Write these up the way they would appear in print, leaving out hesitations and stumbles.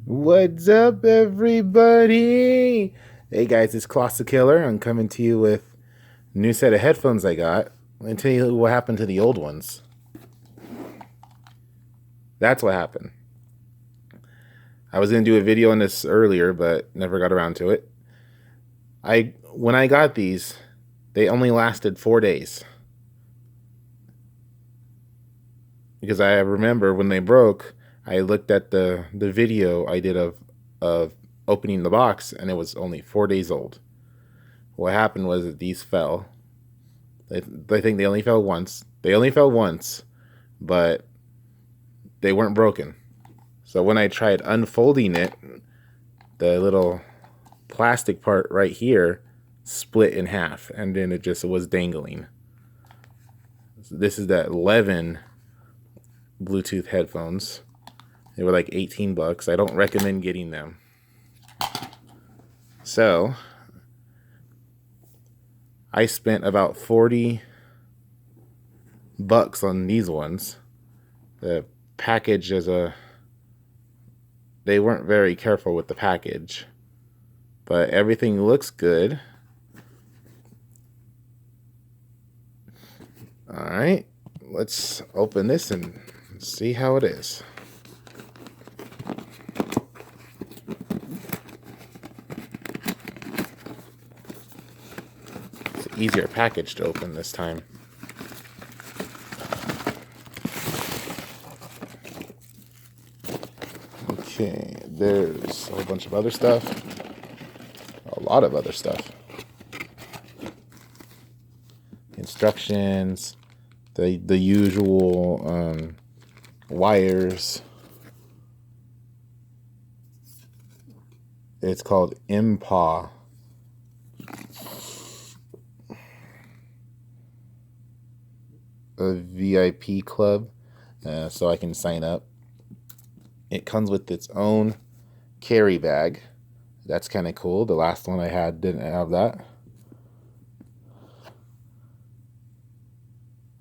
What's up, everybody? Hey guys, it's Kloss the Killer. I'm coming to you with a new set of headphones I got. Let me tell you what happened to the old ones. That's what happened. I was going to do a video on this earlier, but never got around to it. When I got these, they only lasted 4 days. Because I remember when they broke, I looked at the video I did of opening the box, and it was only 4 days old. What happened was that these fell. I think they only fell once. They only fell once, but they weren't broken. So when I tried unfolding it, the little plastic part right here split in half, and then it just was dangling. So this is the 11 Bluetooth headphones. They were like 18 bucks. I don't recommend getting them. So I spent about 40 bucks on these ones. The package they weren't very careful with the package, but everything looks good. All right, let's open this and see how it is. It's an easier package to open this time. Okay, there's a whole bunch of other stuff. A lot of other stuff. Instructions, the usual wires. It's called Mpow. A VIP club, so I can sign up. It comes with its own carry bag. That's kind of cool. The last one I had didn't have that.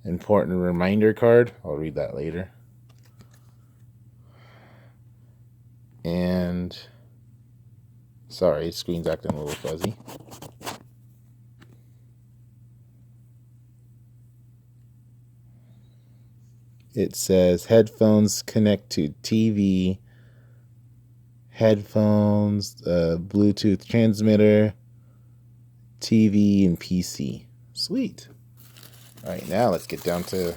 Important reminder card. I'll read that later. And sorry, screen's acting a little fuzzy. It says headphones connect to TV, headphones, Bluetooth transmitter, TV, and PC. Sweet. All right, now let's get down to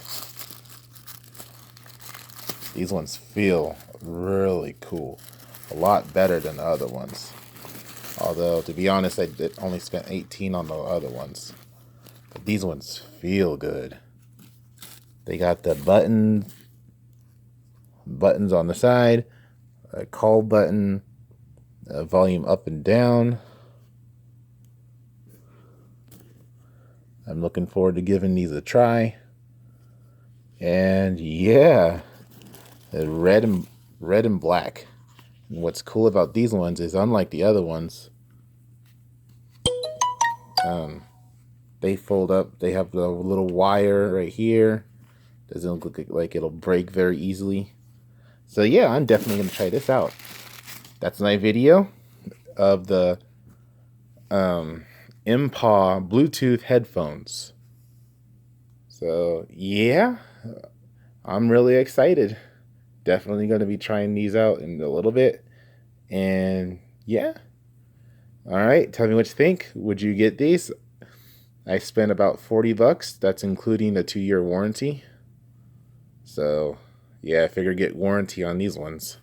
these ones. Feel really cool. A lot better than the other ones. Although, to be honest, I only spent 18 on the other ones. But these ones feel good. They got the buttons on the side, a call button, a volume up and down. I'm looking forward to giving these a try. And yeah, red and black. And what's cool about these ones is, unlike the other ones, they fold up. They have the little wire right here. Doesn't look like it'll break very easily. So yeah, I'm definitely going to try this out. That's my video of the Mpow Bluetooth headphones. So yeah, I'm really excited. Definitely going to be trying these out in a little bit. And yeah. All right, tell me what you think. Would you get these? I spent about 40 bucks. That's including the 2-year warranty. So, yeah, I figured get warranty on these ones.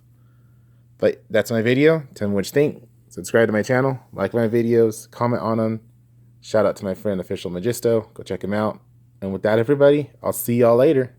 But that's my video. Tell me what you think. Subscribe to my channel. Like my videos. Comment on them. Shout out to my friend Official Magisto. Go check him out. And with that, everybody, I'll see y'all later.